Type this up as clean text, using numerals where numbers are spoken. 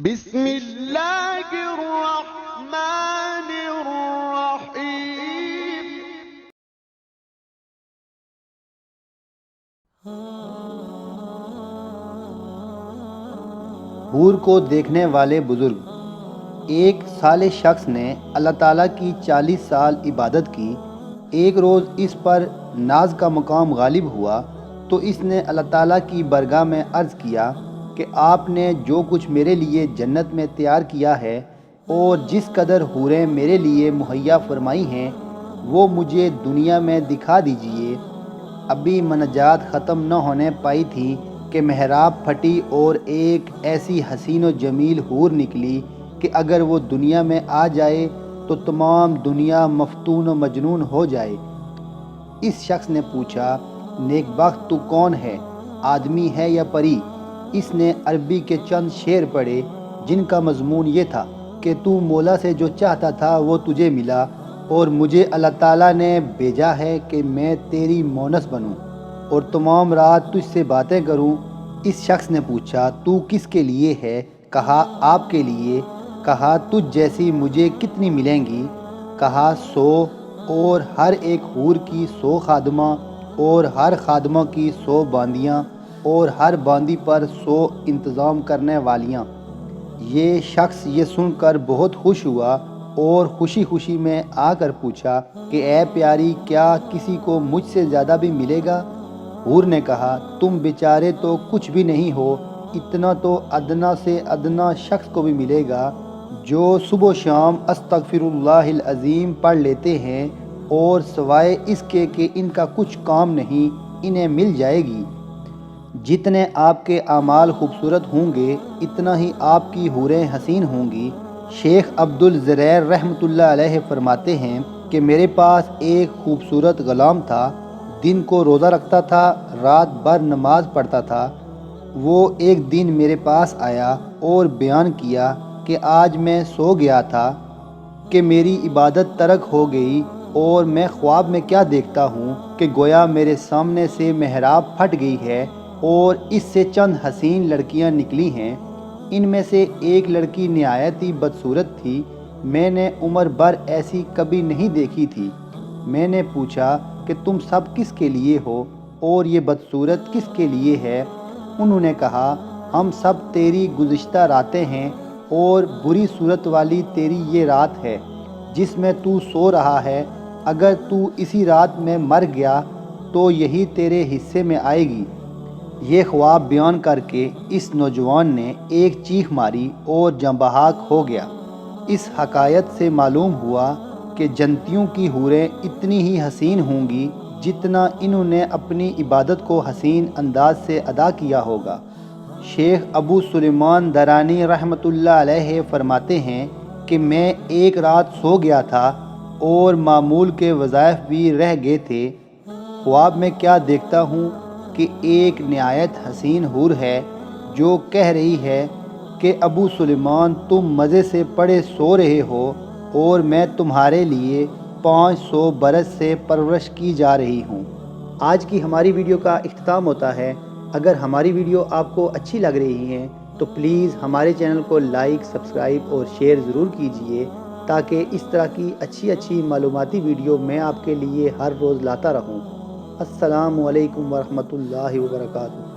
بسم اللہ الرحمن الرحیم۔ حور کو دیکھنے والے بزرگ۔ ایک صالح شخص نے اللہ تعالیٰ کی 40 سال عبادت کی۔ ایک روز اس پر ناز کا مقام غالب ہوا تو اس نے اللہ تعالیٰ کی بارگاہ میں عرض کیا کہ آپ نے جو کچھ میرے لیے جنت میں تیار کیا ہے اور جس قدر حوریں میرے لیے مہیا فرمائی ہیں وہ مجھے دنیا میں دکھا دیجئے۔ ابھی مناجات ختم نہ ہونے پائی تھی کہ محراب پھٹی اور ایک ایسی حسین و جمیل حور نکلی کہ اگر وہ دنیا میں آ جائے تو تمام دنیا مفتون و مجنون ہو جائے۔ اس شخص نے پوچھا، نیک بخت تو کون ہے، آدمی ہے یا پری؟ اس نے عربی کے چند شعر پڑھے جن کا مضمون یہ تھا کہ تو مولا سے جو چاہتا تھا وہ تجھے ملا اور مجھے اللہ تعالیٰ نے بھیجا ہے کہ میں تیری مونس بنوں اور تمام رات تجھ سے باتیں کروں۔ اس شخص نے پوچھا، تو کس کے لیے ہے؟ کہا، آپ کے لیے۔ کہا، تجھ جیسی مجھے کتنی ملیں گی؟ کہا، 100، اور ہر ایک حور کی 100 خادمہ اور ہر خادمہ کی 100 باندیاں اور ہر باندی پر 100 انتظام کرنے والیاں۔ یہ شخص یہ سن کر بہت خوش ہوا اور خوشی خوشی میں آ کر پوچھا کہ اے پیاری، کیا کسی کو مجھ سے زیادہ بھی ملے گا؟ حور نے کہا، تم بیچارے تو کچھ بھی نہیں ہو، اتنا تو ادنا سے ادنا شخص کو بھی ملے گا جو صبح و شام استغفر اللہ العظیم پڑھ لیتے ہیں اور سوائے اس کے کہ ان کا کچھ کام نہیں انہیں مل جائے گی۔ جتنے آپ کے اعمال خوبصورت ہوں گے اتنا ہی آپ کی حوریں حسین ہوں گی۔ شیخ عبدالزریر رحمۃ اللہ علیہ فرماتے ہیں کہ میرے پاس ایک خوبصورت غلام تھا، دن کو روزہ رکھتا تھا، رات بھر نماز پڑھتا تھا۔ وہ ایک دن میرے پاس آیا اور بیان کیا کہ آج میں سو گیا تھا کہ میری عبادت ترک ہو گئی اور میں خواب میں کیا دیکھتا ہوں کہ گویا میرے سامنے سے محراب پھٹ گئی ہے اور اس سے چند حسین لڑکیاں نکلی ہیں۔ ان میں سے ایک لڑکی نہایت ہی بدصورت تھی، میں نے عمر بھر ایسی کبھی نہیں دیکھی تھی۔ میں نے پوچھا کہ تم سب کس کے لیے ہو اور یہ بدصورت کس کے لیے ہے؟ انہوں نے کہا، ہم سب تیری گزشتہ راتیں ہیں اور بری صورت والی تیری یہ رات ہے جس میں تو سو رہا ہے۔ اگر تو اسی رات میں مر گیا تو یہی تیرے حصے میں آئے گی۔ یہ خواب بیان کر کے اس نوجوان نے ایک چیخ ماری اور جاں بحق ہو گیا۔ اس حکایت سے معلوم ہوا کہ جنتیوں کی حوریں اتنی ہی حسین ہوں گی جتنا انہوں نے اپنی عبادت کو حسین انداز سے ادا کیا ہوگا۔ شیخ ابو سلیمان درانی رحمۃ اللہ علیہ فرماتے ہیں کہ میں ایک رات سو گیا تھا اور معمول کے وظائف بھی رہ گئے تھے۔ خواب میں کیا دیکھتا ہوں کہ ایک نہایت حسین حور ہے جو کہہ رہی ہے کہ ابو سلیمان تم مزے سے پڑے سو رہے ہو اور میں تمہارے لیے 500 برس سے پرورش کی جا رہی ہوں۔ آج کی ہماری ویڈیو کا اختتام ہوتا ہے۔ اگر ہماری ویڈیو آپ کو اچھی لگ رہی ہے تو پلیز ہمارے چینل کو لائک، سبسکرائب اور شیئر ضرور کیجئے تاکہ اس طرح کی اچھی معلوماتی ویڈیو میں آپ کے لیے ہر روز لاتا رہوں۔ السلام علیکم ورحمۃ اللہ وبرکاتہ۔